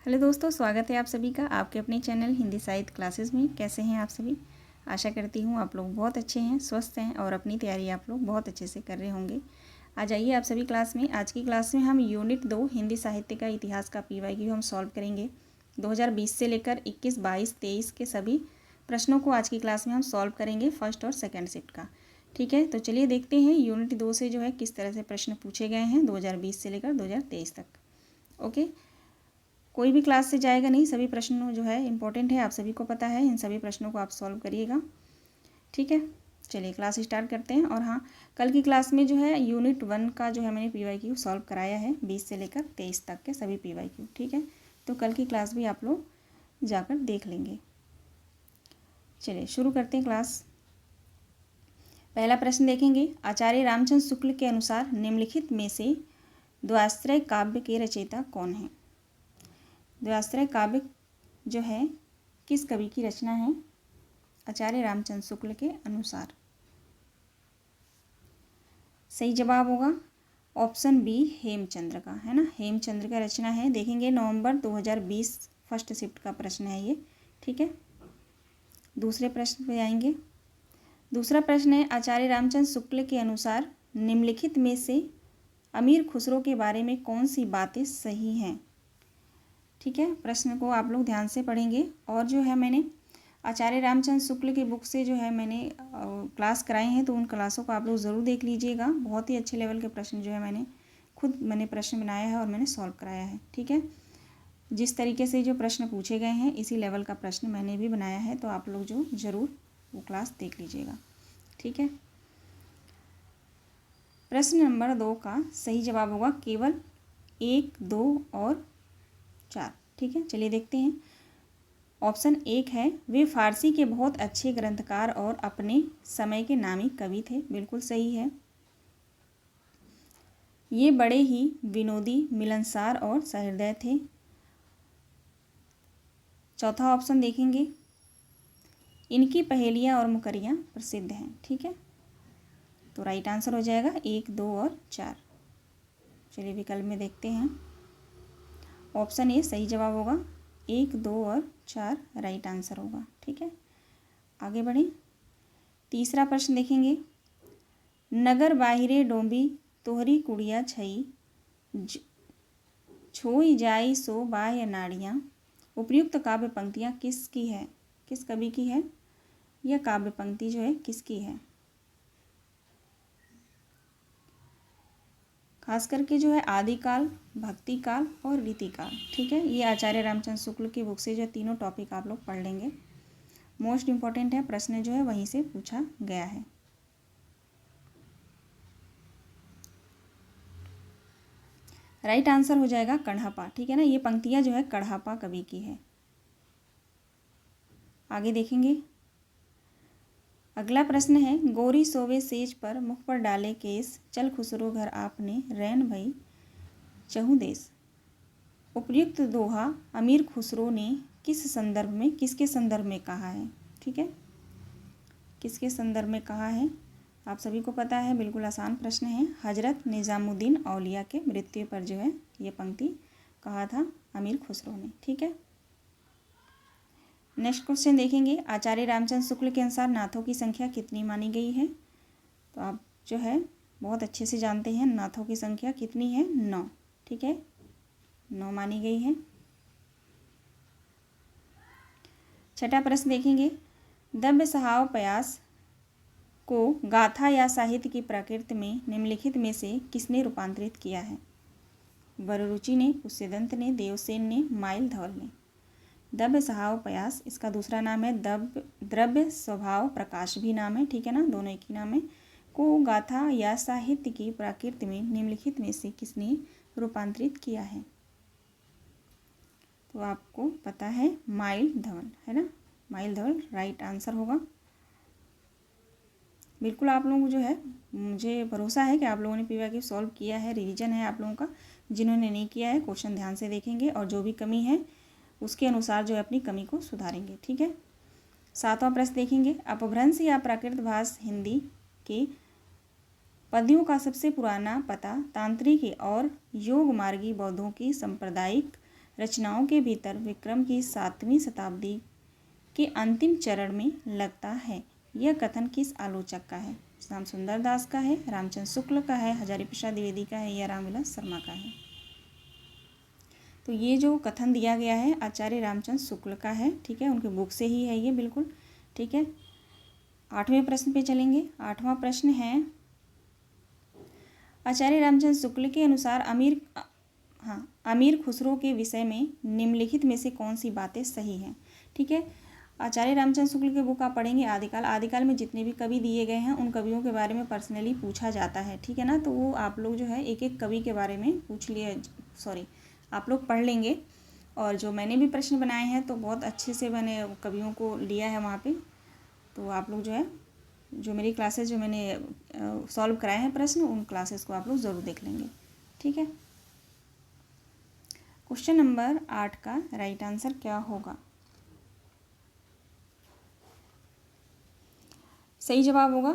Hello दोस्तों, स्वागत है आप सभी का आपके अपने चैनल हिंदी साहित्य क्लासेस में। कैसे हैं आप सभी? आशा करती हूँ आप लोग बहुत अच्छे हैं, स्वस्थ हैं और अपनी तैयारी आप लोग बहुत अच्छे से कर रहे होंगे। आ जाइए आप सभी क्लास में। आज की क्लास में हम यूनिट 2 हिंदी साहित्य का इतिहास का PYQ हम सॉल्व करेंगे। 2020 से लेकर 21, 22, 23 के सभी प्रश्नों को आज की क्लास में हम सॉल्व करेंगे, फर्स्ट और सेकेंड शिफ्ट का। ठीक है, तो चलिए देखते हैं यूनिट 2 से जो है किस तरह से प्रश्न पूछे गए हैं 2020 से लेकर 2023 तक। ओके, कोई भी क्लास से जाएगा नहीं, सभी प्रश्न जो है इंपॉर्टेंट है, आप सभी को पता है। इन सभी प्रश्नों को आप सॉल्व करिएगा। ठीक है, चलिए क्लास स्टार्ट करते हैं। और हाँ, कल की क्लास में जो है यूनिट 1 का जो है मैंने PYQ सॉल्व कराया है 20 से लेकर 23 तक के सभी PYQ। ठीक है, तो कल की क्लास भी आप लोग जाकर देख लेंगे। चलिए शुरू करते हैं क्लास। पहला प्रश्न देखेंगे, आचार्य रामचंद्र शुक्ल के अनुसार निम्नलिखित में से द्व्याश्रय काव्य के रचयिता कौन है? द्व्याश्रय काव्य जो है किस कवि की रचना है? आचार्य रामचंद्र शुक्ल के अनुसार। सही जवाब होगा ऑप्शन बी, हेमचंद्र का, है ना। हेमचंद्र का रचना है। देखेंगे नवंबर 2020 फर्स्ट शिफ्ट का प्रश्न है ये। ठीक है, दूसरे प्रश्न पे आएंगे। दूसरा प्रश्न है, आचार्य रामचंद्र शुक्ल के अनुसार निम्नलिखित में से अमीर खुसरो के बारे में कौन सी बातें सही हैं? ठीक है, प्रश्न को आप लोग ध्यान से पढ़ेंगे। और जो है मैंने आचार्य रामचंद्र शुक्ल की बुक से जो है मैंने क्लास कराए हैं, तो उन क्लासों को आप लोग ज़रूर देख लीजिएगा। बहुत ही अच्छे लेवल के प्रश्न जो है मैंने प्रश्न बनाया है और मैंने सॉल्व कराया है। ठीक है, जिस तरीके से जो प्रश्न पूछे गए हैं इसी लेवल का प्रश्न मैंने भी बनाया है, तो आप लोग जो ज़रूर वो क्लास देख लीजिएगा। ठीक है, प्रश्न नंबर 2 का सही जवाब होगा केवल 1, 2 और 4। ठीक है, चलिए देखते हैं। ऑप्शन 1 है, वे फारसी के बहुत अच्छे ग्रंथकार और अपने समय के नामी कवि थे। बिल्कुल सही है। ये बड़े ही विनोदी, मिलनसार और सहृदय थे। चौथा ऑप्शन देखेंगे, इनकी पहेलियाँ और मुकरियाँ प्रसिद्ध हैं। ठीक है, तो राइट आंसर हो जाएगा 1, 2 और 4। चलिए विकल्प में देखते हैं। ऑप्शन ए सही जवाब होगा, 1, 2 और 4 राइट आंसर होगा। ठीक है, आगे बढ़ें। तीसरा प्रश्न देखेंगे, नगर बाहिरे डोंबी तोहरी कुड़िया छई छोई जाई सो बाह्य नाड़ियाँ। उपयुक्त काव्य पंक्तियाँ किसकी है? किस कवि की है? यह काव्य पंक्ति जो है किसकी है? खास करके जो है आदिकाल, भक्तिकाल और रीतिकाल। ठीक है, ये आचार्य रामचंद्र शुक्ल की बुक से जो तीनों टॉपिक आप लोग पढ़ लेंगे। मोस्ट इम्पॉर्टेंट है, प्रश्न जो है वहीं से पूछा गया है। राइट आंसर हो जाएगा कढ़ापा। ठीक है ना, ये पंक्तियाँ जो है कढ़ापा कवि की है। आगे देखेंगे। अगला प्रश्न है, गोरी सोवे सेज पर मुख पर डाले केस चल खुसरो घर आपने रैन भई चहु देश। उपयुक्त दोहा अमीर खुसरो ने किस संदर्भ में, किसके संदर्भ में कहा है? ठीक है, किसके संदर्भ में कहा है? आप सभी को पता है, बिल्कुल आसान प्रश्न है। हजरत निज़ामुद्दीन औलिया के मृत्यु पर जो है ये पंक्ति कहा था अमीर खुसरो ने। ठीक है, नेक्स्ट क्वेश्चन देखेंगे। आचार्य रामचंद्र शुक्ल के अनुसार नाथों की संख्या कितनी मानी गई है? तो आप जो है बहुत अच्छे से जानते हैं नाथों की संख्या कितनी है, 9। ठीक है, 9 मानी गई है। छठा प्रश्न देखेंगे, दव्य सहाव पयास को गाथा या साहित्य की प्रकृति में निम्नलिखित में से किसने रूपांतरित किया है? वररुचि ने, पुष्यदंत ने, देवसेन ने, माइल धवल ने। दव्य सहाव पयास, इसका दूसरा नाम है द्रव्य स्वभाव प्रकाश भी नाम है। ठीक है ना, दोनों एक ही नाम है। को गाथा या साहित्य की प्रकृति में निम्नलिखित में से किसने रूपांतरित किया है? तो आपको पता है माइल धवल, है ना। माइल धवल राइट आंसर होगा। बिल्कुल आप लोगों को जो है, मुझे भरोसा है कि आप लोगों ने PYQ सॉल्व किया है, रिवीजन है आप लोगों का। जिन्होंने नहीं किया है क्वेश्चन ध्यान से देखेंगे और जो भी कमी है उसके अनुसार जो है अपनी कमी को सुधारेंगे। ठीक है, सातवां प्रश्न देखेंगे। अपभ्रंश या प्राकृत भाष हिंदी के पद्यों का सबसे पुराना पता तांत्रिक और योग मार्गी बौद्धों की सांप्रदायिक रचनाओं के भीतर विक्रम की 7वीं शताब्दी के अंतिम चरण में लगता है। यह कथन किस आलोचक का है? श्याम सुंदर दास का है, रामचंद्र शुक्ल का है, हजारी प्रसाद द्विवेदी का है या रामविलास शर्मा का है? तो ये जो कथन दिया गया है आचार्य रामचंद्र शुक्ल का है, ठीक है, उनके बुक से ही है ये, बिल्कुल ठीक है। 8वें प्रश्न पे चलेंगे। 8वां प्रश्न है, आचार्य रामचंद्र शुक्ल के अनुसार अमीर खुसरो के विषय में निम्नलिखित में से कौन सी बातें सही हैं? ठीक है, आचार्य रामचंद्र शुक्ल के बुक आप पढ़ेंगे आदिकाल। आदिकाल में जितने भी कवि दिए गए हैं उन कवियों के बारे में पर्सनली पूछा जाता है, ठीक है ना। तो वो आप लोग जो है एक एक कवि के बारे में आप लोग पढ़ लेंगे। और जो मैंने भी प्रश्न बनाए हैं तो बहुत अच्छे से मैंने कवियों को लिया है वहाँ पे। तो आप लोग जो है जो मेरी क्लासेस जो मैंने सॉल्व कराए हैं प्रश्न, उन क्लासेस को आप लोग ज़रूर देख लेंगे, ठीक है। क्वेश्चन नंबर 8 का राइट आंसर क्या होगा? सही जवाब होगा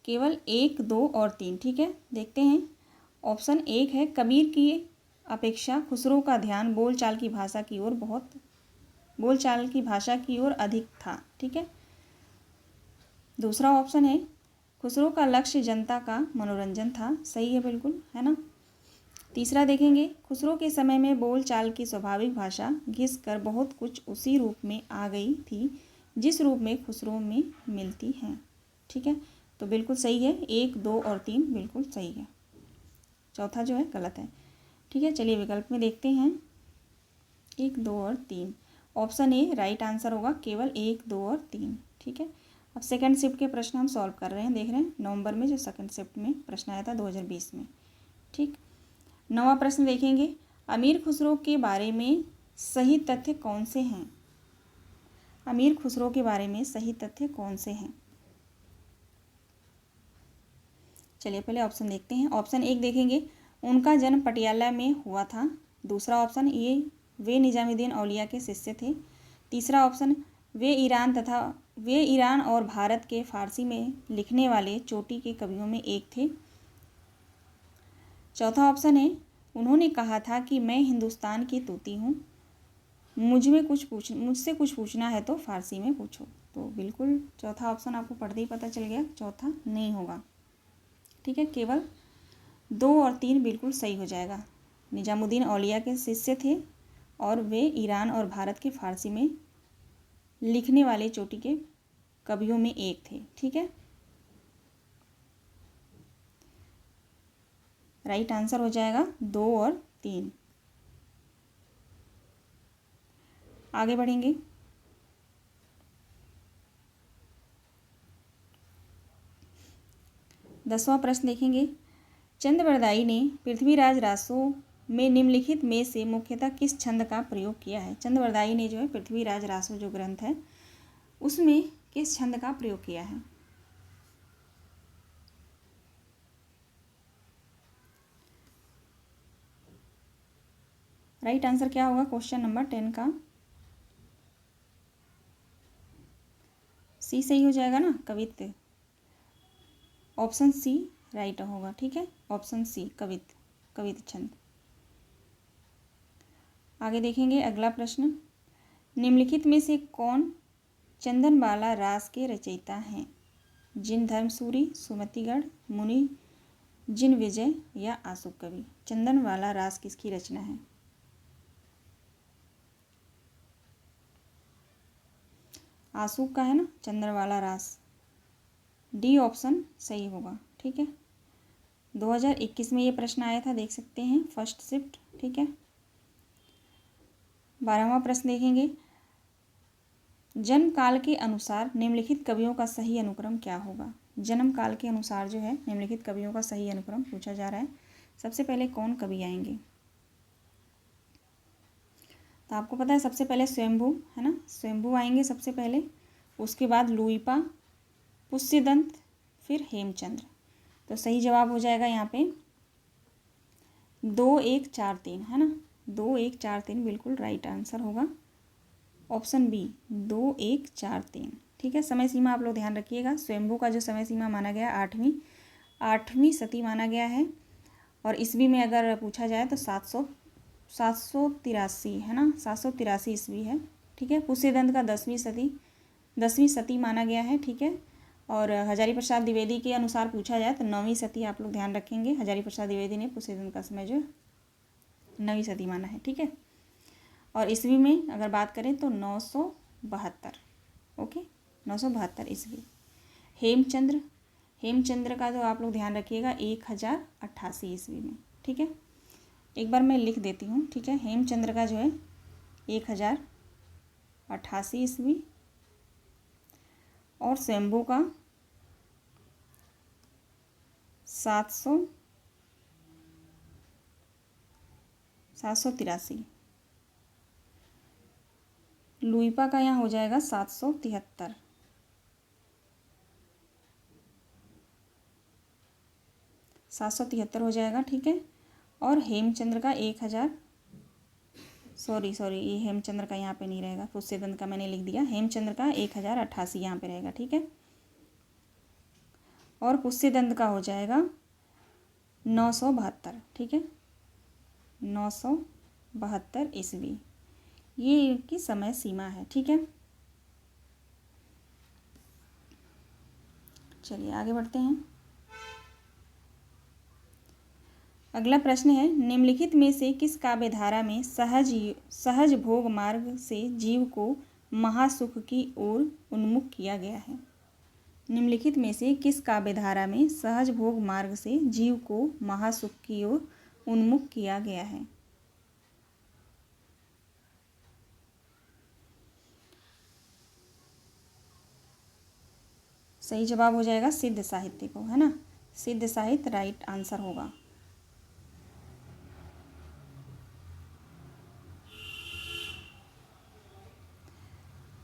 केवल 1, 2 और 3, ठीक है। देखते हैं। ऑप्शन 1 है, कबीर की अपेक्षा खुसरो का ध्यान बोलचाल की भाषा की ओर अधिक था, ठीक है। दूसरा ऑप्शन है, खुसरो का लक्ष्य जनता का मनोरंजन था। सही है, बिल्कुल, है ना। तीसरा देखेंगे, खुसरो के समय में बोलचाल की स्वाभाविक भाषा घिस कर बहुत कुछ उसी रूप में आ गई थी जिस रूप में खुसरो में मिलती हैं, ठीक है। तो बिल्कुल सही है, 1, 2 और 3 बिल्कुल सही है। चौथा जो है गलत है, ठीक है। चलिए विकल्प में देखते हैं, 1, 2 और 3। ऑप्शन ए राइट आंसर होगा केवल 1, 2 और 3, ठीक है। अब सेकंड शिफ्ट के प्रश्न हम सॉल्व कर रहे हैं, देख रहे हैं नवंबर में जो सेकंड शिफ्ट में प्रश्न आया था 2020 में, ठीक। 9वां प्रश्न देखेंगे, अमीर खुसरो के बारे में सही तथ्य कौन से हैं? अमीर खुसरो के बारे में सही तथ्य कौन से हैं? चलिए पहले ऑप्शन देखते हैं। ऑप्शन 1 देखेंगे, उनका जन्म पटियाला में हुआ था। दूसरा ऑप्शन ए, वे निजामुद्दीन औलिया के शिष्य थे। तीसरा ऑप्शन, वे ईरान और भारत के फारसी में लिखने वाले चोटी के कवियों में एक थे। चौथा ऑप्शन है, उन्होंने कहा था कि मैं हिंदुस्तान की तूती हूँ, मुझसे कुछ पूछना है तो फारसी में पूछो। तो बिल्कुल चौथा ऑप्शन आपको पढ़ते ही पता चल गया, चौथा नहीं होगा, ठीक है। केवल 2 और 3 बिल्कुल सही हो जाएगा। निजामुद्दीन औलिया के शिष्य थे और वे ईरान और भारत के फारसी में लिखने वाले चोटी के कवियों में एक थे, ठीक है। राइट आंसर हो जाएगा 2 और 3। आगे बढ़ेंगे। दसवां प्रश्न देखेंगे, चंद्रवरदाई ने पृथ्वीराज रासो में निम्नलिखित में से मुख्यतः किस छंद का प्रयोग किया है? चंद्रवरदाई ने जो है पृथ्वीराज रासो जो ग्रंथ है उसमें किस छंद का प्रयोग किया है? राइट आंसर क्या होगा क्वेश्चन नंबर 10 का? सी सही हो जाएगा ना, कवित्त। ऑप्शन सी राइट होगा, ठीक है। ऑप्शन सी कवित्त छंद। आगे देखेंगे अगला प्रश्न, निम्नलिखित में से कौन चंदनबाला रास के रचयिता हैं? जिन धर्मसूरी, सुमतिगढ़, मुनि जिन विजय या आशुक कवि? चंदनबाला रास किसकी रचना है? आशुक का है ना चंदनबाला रास। डी ऑप्शन सही होगा, ठीक है। 2021 में ये प्रश्न आया था, देख सकते हैं, फर्स्ट शिफ्ट, ठीक है। 12वां प्रश्न देखेंगे, जन्म काल के अनुसार निम्नलिखित कवियों का सही अनुक्रम क्या होगा? जन्म काल के अनुसार जो है निम्नलिखित कवियों का सही अनुक्रम पूछा जा रहा है। सबसे पहले कौन कवि आएंगे? तो आपको पता है सबसे पहले स्वयंभू, है ना, स्वयंभू आएंगे सबसे पहले, उसके बाद लुइपा, पुष्यदंत, फिर हेमचंद्र। तो सही जवाब हो जाएगा यहाँ पे 2, 1, 4, 3, है ना। 2, 1, 4, 3 बिल्कुल राइट आंसर होगा। ऑप्शन बी 2, 1, 4, 3, ठीक है। समय सीमा आप लोग ध्यान रखिएगा, स्वयंभू का जो समय सीमा माना गया 8वीं सदी माना गया है, और ईस्वी में अगर पूछा जाए तो 783 है ना, 783 ईस्वी है। ठीक है, पुष्यदंत का 10वीं सती माना गया है। ठीक है, और हजारी प्रसाद द्विवेदी के अनुसार पूछा जाए तो 9वीं सती आप लोग ध्यान रखेंगे। हजारी प्रसाद द्विवेदी ने पुष्यदंत का समय जो 9वीं सदी माना है। ठीक है, और ईस्वी में अगर बात करें तो 972। ओके, 972 ईस्वी। हेमचंद्र का जो आप लोग ध्यान रखिएगा 1088 ईस्वी में। ठीक है, एक बार मैं लिख देती हूँ। ठीक है, हेमचंद्र का जो है 1088 ईस्वी, और शंभू का 783। लुइपा का यहाँ हो जाएगा 773। 773 हो जाएगा। ठीक है, और हेमचंद्र का 1000, सॉरी ये हेमचंद्र का यहाँ पे नहीं रहेगा, पुष्यदंत का मैंने लिख दिया। हेमचंद्र का 1088 यहाँ पे रहेगा। ठीक है, और पुष्यदंत का हो जाएगा 972। ठीक है, 972 ईस्वी, ये इनकी समय सीमा है। ठीक है, चलिए आगे बढ़ते हैं। अगला प्रश्न है, निम्नलिखित में से किस काव्य धारा में सहज भोग मार्ग से जीव को महासुख की ओर उन्मुख किया गया है? निम्नलिखित में से किस काव्य धारा में सहज भोग मार्ग से जीव को महासुख की ओर उन्मुख किया गया है? सही जवाब हो जाएगा सिद्ध साहित्य को, है ना। सिद्ध साहित्य राइट आंसर होगा।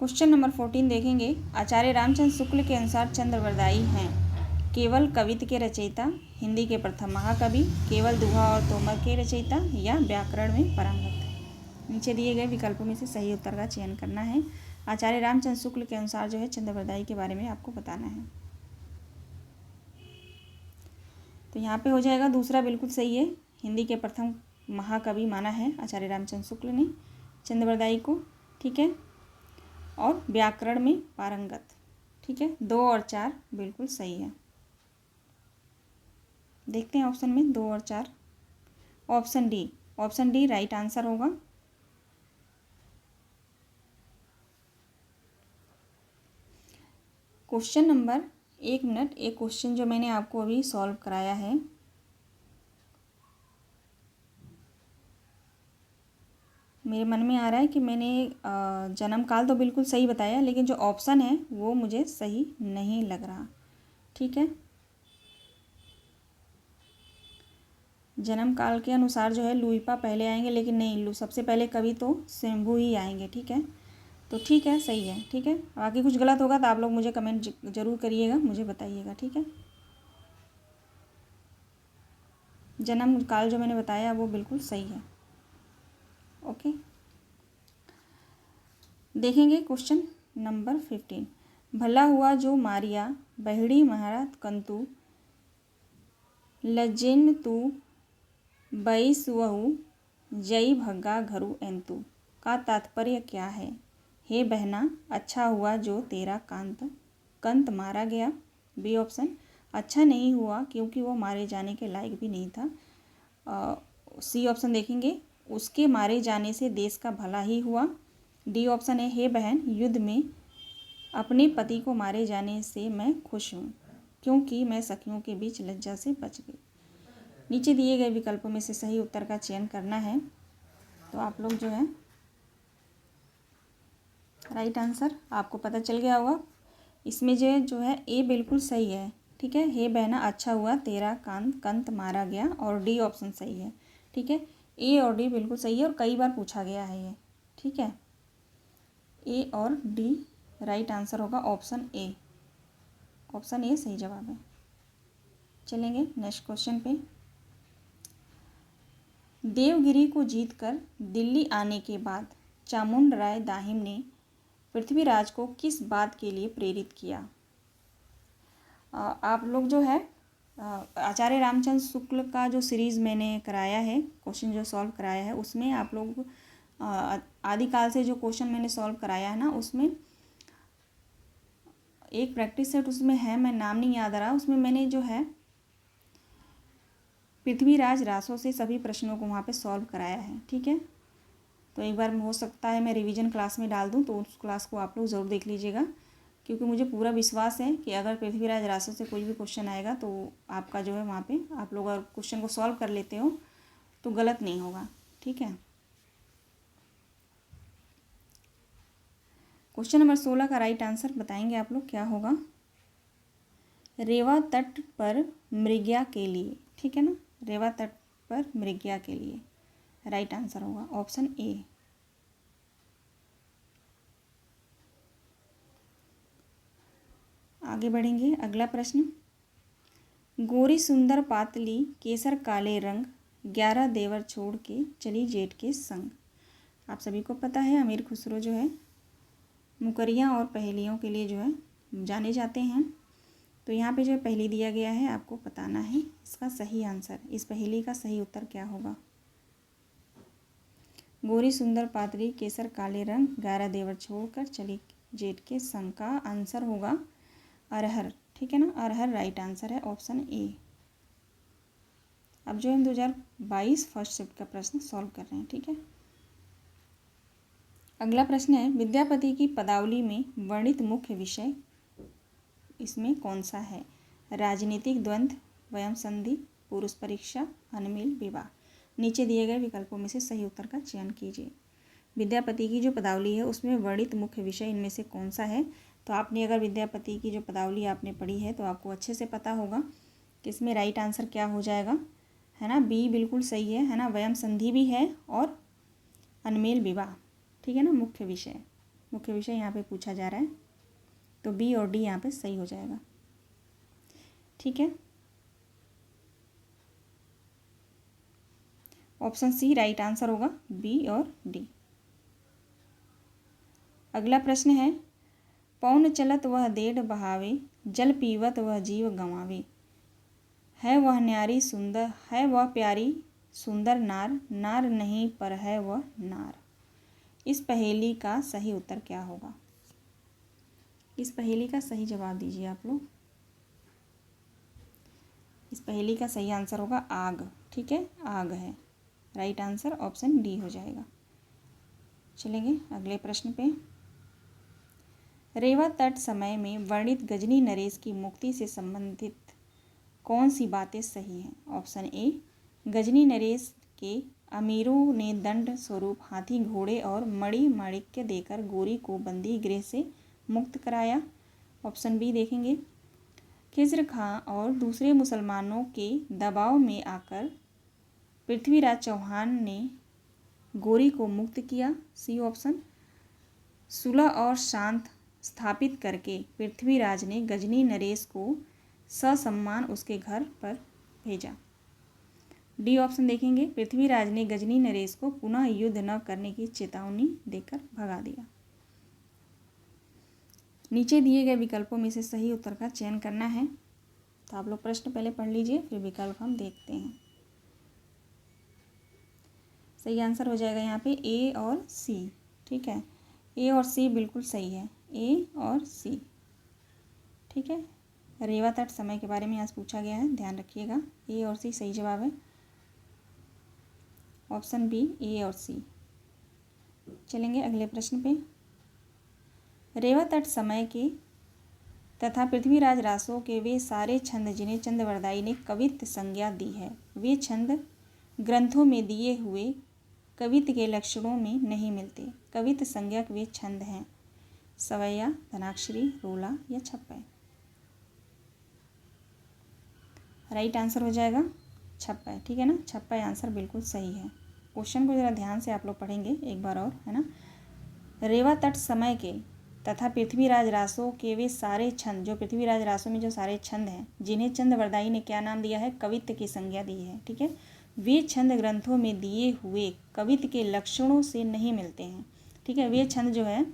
क्वेश्चन नंबर 14 देखेंगे। आचार्य रामचंद्र शुक्ल के अनुसार चंद्रवरदाई हैं केवल कवित्त के रचयिता, हिंदी के प्रथम महाकवि, केवल दोहा और तोमर के रचयिता, या व्याकरण में पारंगत। नीचे दिए गए विकल्पों में से सही उत्तर का चयन करना है। आचार्य रामचंद्र शुक्ल के अनुसार जो है चंद्रवरदाई के बारे में आपको बताना है। तो यहाँ पे हो जाएगा दूसरा बिल्कुल सही है। हिंदी के प्रथम महाकवि माना है आचार्य रामचंद्र शुक्ल ने चंद्रवरदाई को। ठीक है, और व्याकरण में पारंगत। ठीक है, 2 और 4 बिल्कुल सही है। देखते हैं ऑप्शन में 2 और 4। ऑप्शन डी राइट आंसर होगा। क्वेश्चन नंबर, एक मिनट, एक क्वेश्चन जो मैंने आपको अभी सॉल्व कराया है, मेरे मन में आ रहा है कि मैंने जन्म काल तो बिल्कुल सही बताया, लेकिन जो ऑप्शन है वो मुझे सही नहीं लग रहा। ठीक है, जन्म काल के अनुसार जो है लुइपा पहले आएंगे, लेकिन नहीं, सबसे पहले कवि तो शंभू ही आएंगे। ठीक है, तो ठीक है, सही है। ठीक है, बाकी कुछ गलत होगा तो आप लोग मुझे कमेंट जरूर करिएगा, मुझे बताइएगा। ठीक है, जन्म काल जो मैंने बताया वो बिल्कुल सही है। ओके, देखेंगे क्वेश्चन नंबर 15। भला हुआ जो मारिया बहड़ी महारात कंतु, लज्जिन तू बैस वहु जई भग्गा घरु एंतु, का तात्पर्य क्या है? हे बहना, अच्छा हुआ जो तेरा कंत मारा गया। बी ऑप्शन, अच्छा नहीं हुआ क्योंकि वो मारे जाने के लायक भी नहीं था। सी ऑप्शन देखेंगे, उसके मारे जाने से देश का भला ही हुआ। डी ऑप्शन है, हे बहन, युद्ध में अपने पति को मारे जाने से मैं खुश हूँ क्योंकि मैं सखियों के बीच लज्जा से बच गई। नीचे दिए गए विकल्पों में से सही उत्तर का चयन करना है। तो आप लोग जो है राइट आंसर आपको पता चल गया होगा। इसमें जो है ए बिल्कुल सही है। ठीक है, हे बहना, अच्छा हुआ तेरा कंत मारा गया, और डी ऑप्शन सही है। ठीक है, ए और डी बिल्कुल सही है और कई बार पूछा गया है ये। ठीक है, ए और डी राइट आंसर होगा ऑप्शन ए। ऑप्शन ए सही जवाब है। चलेंगे नेक्स्ट क्वेश्चन पे। देवगिरी को जीतकर दिल्ली आने के बाद चामुंड राय दाहिम ने पृथ्वीराज को किस बात के लिए प्रेरित किया? आप लोग जो है आचार्य रामचंद्र शुक्ल का जो सीरीज़ मैंने कराया है, क्वेश्चन जो सॉल्व कराया है, उसमें आप लोग आदिकाल से जो क्वेश्चन मैंने सॉल्व कराया है ना, उसमें एक प्रैक्टिस सेट उसमें है, मैं नाम नहीं याद आ रहा, उसमें मैंने जो है पृथ्वीराज रासो से सभी प्रश्नों को वहाँ पे सॉल्व कराया है। ठीक है, तो एक बार हो सकता है मैं रिवीजन क्लास में डाल दूँ, तो उस क्लास को आप लोग ज़रूर देख लीजिएगा, क्योंकि मुझे पूरा विश्वास है कि अगर पृथ्वीराज रासो से कोई भी क्वेश्चन आएगा तो आपका जो है वहाँ पे आप लोग अगर क्वेश्चन को सॉल्व कर लेते हो तो गलत नहीं होगा। ठीक है, क्वेश्चन नंबर 16 का राइट आंसर बताएंगे आप लोग क्या होगा। रेवा तट पर मृग्या के लिए, ठीक है ना, रेवा तट पर मृग्या के लिए राइट आंसर होगा ऑप्शन ए। आगे बढ़ेंगे, अगला प्रश्न, गोरी सुंदर पातली केसर काले रंग 11 देवर छोड़ के चली जेठ के संग। आप सभी को पता है अमीर खुसरो जो है मुकरियाँ और पहेलियों के लिए जो है जाने जाते हैं। तो यहाँ पे जो पहेली दिया गया है आपको बताना है इसका सही आंसर, इस पहेली का सही उत्तर क्या होगा। गोरी सुंदर पातली केसर काले रंग 11 देवर छोड़कर चली जेठ के संग का आंसर होगा अरहर। ठीक है ना, अरहर राइट आंसर है ऑप्शन ए। अब जो हम 2022 फर्स्ट शिफ्ट का प्रश्न सॉल्व कर रहे हैं। ठीक है, अगला प्रश्न है, विद्यापति की पदावली में वर्णित मुख्य विषय इसमें कौन सा है। राजनीतिक द्वंद्व, वयम संधि, पुरुष परीक्षा, अनमिल विवाह। नीचे दिए गए विकल्पों में से सही उत्तर का चयन कीजिए। विद्यापति की जो पदावली है उसमें वर्णित मुख्य विषय इनमें से कौन सा है। तो आपने अगर विद्यापति की जो पदावली आपने पढ़ी है तो आपको अच्छे से पता होगा कि इसमें राइट आंसर क्या हो जाएगा, है ना, बी बिल्कुल सही है ना, वयम संधि भी है और अनमेल विवाह। ठीक है ना, मुख्य विषय यहाँ पे पूछा जा रहा है, तो बी और डी यहाँ पे सही हो जाएगा। ठीक है, ऑप्शन सी राइट आंसर होगा, बी और डी। अगला प्रश्न है, पौन चलत वह देड़ बहावे, जल पीवत वह जीव गंवावे। है वह न्यारी सुंदर, है वह प्यारी सुंदर नार, नार नहीं पर है वह नार। इस पहेली का सही उत्तर क्या होगा। इस पहेली का सही जवाब दीजिए आप लोग। इस पहेली का सही आंसर होगा आग। ठीक है, आग है राइट आंसर, ऑप्शन डी हो जाएगा। चलेंगे अगले प्रश्न पे। रेवा तट समय में वर्णित गजनी नरेश की मुक्ति से संबंधित कौन सी बातें सही हैं। ऑप्शन ए, गजनी नरेश के अमीरों ने दंड स्वरूप हाथी घोड़े और मणि माणिक्य देकर गोरी को बंदी गृह से मुक्त कराया। ऑप्शन बी देखेंगे, खिज्र खां और दूसरे मुसलमानों के दबाव में आकर पृथ्वीराज चौहान ने गोरी को मुक्त किया। सी ऑप्शन, सुलह और शांत स्थापित करके पृथ्वीराज ने गजनी नरेश को ससम्मान उसके घर पर भेजा। डी ऑप्शन देखेंगे, पृथ्वीराज ने गजनी नरेश को पुनः युद्ध न करने की चेतावनी देकर भगा दिया। नीचे दिए गए विकल्पों में से सही उत्तर का चयन करना है। तो आप लोग प्रश्न पहले पढ़ लीजिए, फिर विकल्प हम देखते हैं। सही आंसर हो जाएगा यहाँ पे ए और सी। ठीक है, ए और सी बिल्कुल सही है, ए और सी। ठीक है, रेवा तट समय के बारे में आज पूछा गया है, ध्यान रखिएगा। ए और सी सही जवाब है, ऑप्शन बी ए और सी। चलेंगे अगले प्रश्न पे। रेवा तट समय के तथा पृथ्वीराज रासो के वे सारे छंद जिन्हें चंद्रवरदाई ने कवित्त संज्ञा दी है, वे छंद ग्रंथों में दिए हुए कवित्त के लक्षणों में नहीं मिलते। कवित्त संज्ञक वे छंद हैं सवैया, धनाक्षरी, रोला या छप्पै। राइट आंसर हो जाएगा छप्पै। ठीक है ना, छप्पै आंसर बिल्कुल सही है। क्वेश्चन को ज़रा ध्यान से आप लोग पढ़ेंगे एक बार और, है ना। रेवा तट समय के तथा पृथ्वीराज रासो के वे सारे छंद, जो पृथ्वीराज रासो में जो सारे छंद हैं जिन्हें चंद्रवरदाई ने क्या नाम दिया है, कवित्त की संज्ञा दी है। ठीक है, वे छंद ग्रंथों में दिए हुए कवित्त के लक्षणों से नहीं मिलते हैं। ठीक है, वे छंद जो है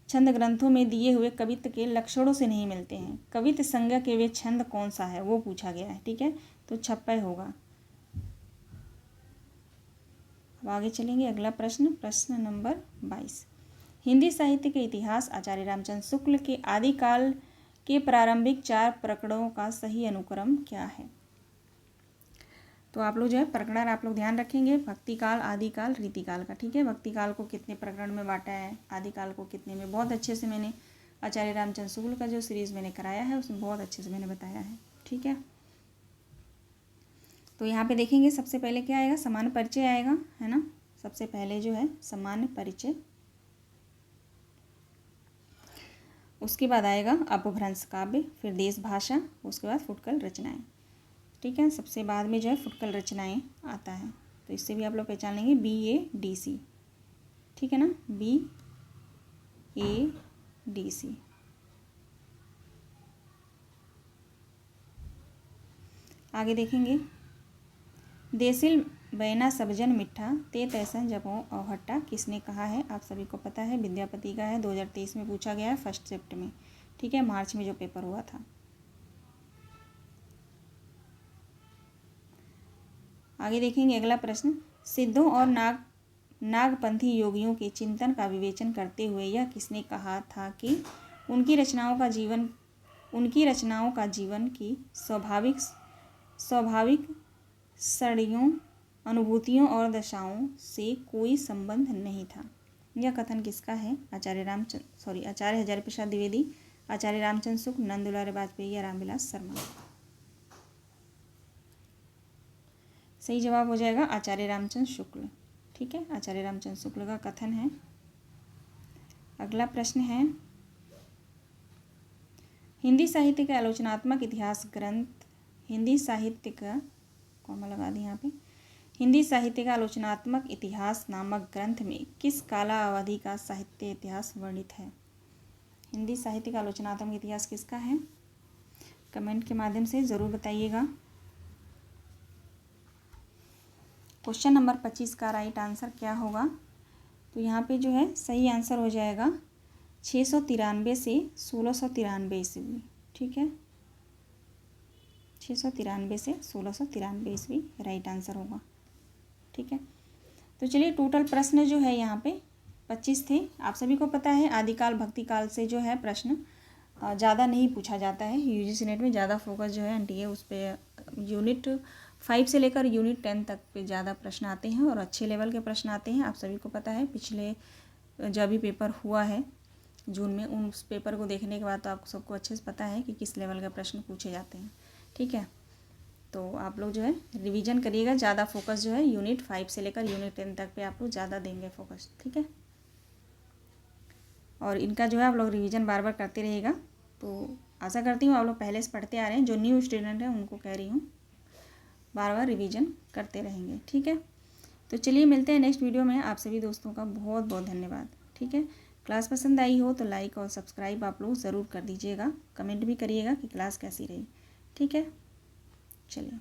छंद ग्रंथों में दिए हुए कवित्व के लक्षणों से नहीं मिलते हैं। कवित्व संज्ञा के वे छंद कौन सा है वो पूछा गया है। ठीक है, तो छप्पय होगा। अब आगे चलेंगे, अगला प्रश्न, प्रश्न नंबर 22। हिंदी साहित्य के इतिहास आचार्य रामचंद्र शुक्ल के आदिकाल के प्रारंभिक 4 प्रकरणों का सही अनुक्रम क्या है। तो आप लोग जो है प्रकरण आप लोग ध्यान रखेंगे, भक्तिकाल, आदिकाल, रीतिकाल का। ठीक है, भक्तिकाल को कितने प्रकरण में बांटा है, आदिकाल को कितने में, बहुत अच्छे से मैंने आचार्य रामचंद्र शुक्ल का जो सीरीज़ मैंने कराया है उसमें बहुत अच्छे से मैंने बताया है। ठीक है, तो यहाँ पे देखेंगे सबसे पहले क्या आएगा, सामान्य परिचय आएगा, है ना। सबसे पहले जो है सामान्य परिचय, उसके बाद आएगा अपभ्रंश काव्य, फिर देश भाषा, उसके बाद फुटकल रचनाएं। ठीक है, सबसे बाद में जो है फुटकल रचनाएं आता है, तो इससे भी आप लोग पहचान लेंगे BADC। ठीक है ना, BADC। आगे देखेंगे, देसिल बैना सबजन मिठा ते तैसन जबों और हट्टा किसने कहा है। आप सभी को पता है, विद्यापति का है, 2023 में पूछा गया है फर्स्ट शिफ्ट में। ठीक है, मार्च में जो पेपर हुआ था। आगे देखेंगे अगला प्रश्न, सिद्धों और नागपंथी योगियों के चिंतन का विवेचन करते हुए यह किसने कहा था कि उनकी रचनाओं का जीवन की स्वाभाविक सड़ियों, अनुभूतियों और दशाओं से कोई संबंध नहीं था। यह कथन किसका है। आचार्य हजारी प्रसाद द्विवेदी, आचार्य रामचंद्र शुक्ल, नंद दुलारे वाजपेयी या रामविलास शर्मा। सही जवाब हो जाएगा आचार्य रामचंद्र शुक्ल। ठीक है, आचार्य रामचंद्र शुक्ल का कथन है। अगला प्रश्न है, हिंदी साहित्य का आलोचनात्मक इतिहास ग्रंथ, हिंदी साहित्य का कॉमा लगा दी यहाँ पे, हिंदी साहित्य का आलोचनात्मक इतिहास नामक ग्रंथ में किस काला अवधि का साहित्य इतिहास वर्णित है। हिंदी साहित्य का आलोचनात्मक इतिहास किसका है, कमेंट के माध्यम से ज़रूर बताइएगा। क्वेश्चन नंबर 25 का राइट आंसर क्या होगा, तो यहाँ पे जो है सही आंसर हो जाएगा 693 से 1693 ईस्वी। ठीक है, 693 से 1693 ईस्वी राइट आंसर होगा। ठीक है, तो चलिए टोटल प्रश्न जो है यहाँ पे 25 थे। आप सभी को पता है आदिकाल भक्तिकाल से जो है प्रश्न ज़्यादा नहीं पूछा जाता है। UGC नेट में ज़्यादा फोकस जो है NTA उस पर यूनिट 5 से लेकर यूनिट 10 तक पे ज़्यादा प्रश्न आते हैं और अच्छे लेवल के प्रश्न आते हैं। आप सभी को पता है पिछले जब भी पेपर हुआ है जून में, उस पेपर को देखने के बाद तो आपको सबको अच्छे से पता है कि किस लेवल के प्रश्न पूछे जाते हैं। ठीक है, तो आप लोग जो है रिवीजन करिएगा, ज़्यादा फोकस जो है यूनिट 5 से लेकर यूनिट 10 तक पे आप लोग ज़्यादा देंगे फोकस। ठीक है, और इनका जो है आप लोग रिवीजन बार बार करते रहिएगा। तो आशा करती हूँ आप लोग पहले से पढ़ते आ रहे हैं, जो न्यू स्टूडेंट हैं उनको कह रही हूँ बार बार रिवीजन करते रहेंगे। ठीक है, तो चलिए मिलते हैं नेक्स्ट वीडियो में। आप सभी दोस्तों का बहुत बहुत धन्यवाद। ठीक है, क्लास पसंद आई हो तो लाइक और सब्सक्राइब आप लोग ज़रूर कर दीजिएगा, कमेंट भी करिएगा कि क्लास कैसी रही। ठीक है, चलिए।